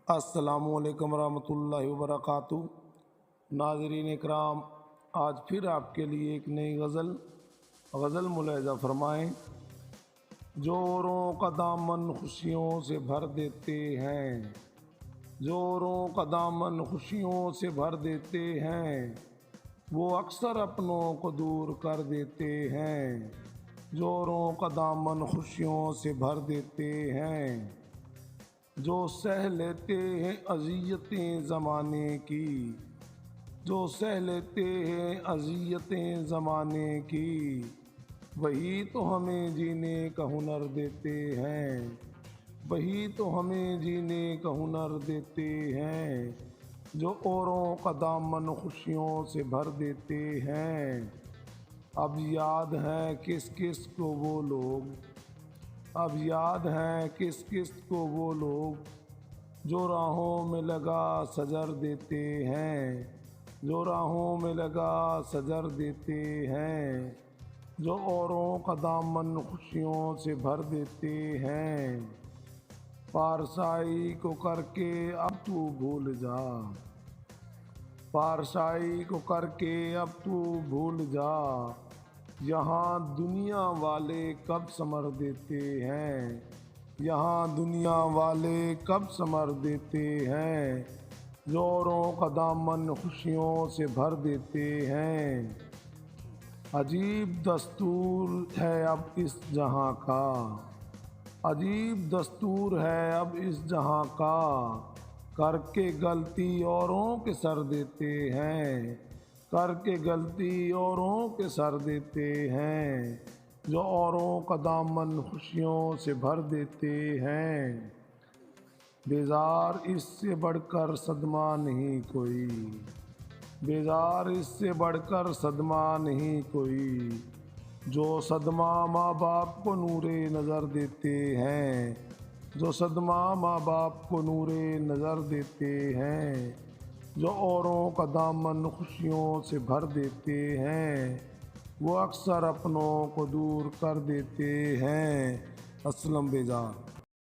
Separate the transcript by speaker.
Speaker 1: السلام علیکم ورحمۃ اللہ وبرکاتہ۔ ناظرین اکرام، آج پھر آپ کے لیے ایک نئی غزل ملاحظہ فرمائیں۔ جو اوروں کا دامن خوشیوں سے بھر دیتے ہیں، جو اوروں کا دامن خوشیوں سے بھر دیتے ہیں، وہ اکثر اپنوں کو دور کر دیتے ہیں۔ جو اوروں کا دامن خوشیوں سے بھر دیتے ہیں، جو سہ لیتے ہیں اذیتیں زمانے کی، جو سہ لیتے ہیں اذیتیں زمانے کی، وہی تو ہمیں جینے کا ہنر دیتے ہیں، وہی تو ہمیں جینے کا ہنر دیتے ہیں۔ جو اوروں کا دامن خوشیوں سے بھر دیتے ہیں۔ اب یاد ہے کس کس کو وہ لوگ، اب یاد ہے کس کس کو وہ لوگ، جو راہوں میں لگا سجر دیتے ہیں، جو راہوں میں لگا سجر دیتے ہیں، جو اوروں کا دامن خوشیوں سے بھر دیتے ہیں۔ پارسائی کو کر کے اب تو بھول جا، پارسائی کو کر کے اب تو بھول جا، یہاں دنیا والے کب ثمر دیتے ہیں، یہاں دنیا والے کب ثمر دیتے ہیں۔ جو اوروں کا دامن خوشیوں سے بھر دیتے ہیں۔ عجیب دستور ہے اب اس جہاں کا، عجیب دستور ہے اب اس جہاں کا، کر کے غلطی اوروں کے سر دیتے ہیں، کر کے غلطی اوروں کے سر دیتے ہیں۔ جو اوروں کا دامن خوشیوں سے بھر دیتے ہیں۔ بیزار اس سے بڑھ کر صدمہ نہیں کوئی، بیزار اس سے بڑھ کر صدمہ نہیں کوئی، جو صدمہ ماں باپ کو نور نظر دیتے ہیں، جو صدمہ ماں باپ کو نور نظر دیتے ہیں۔ جو اوروں کا دامن خوشیوں سے بھر دیتے ہیں، وہ اکثر اپنوں کو دور کر دیتے ہیں۔ اسلم بیزار۔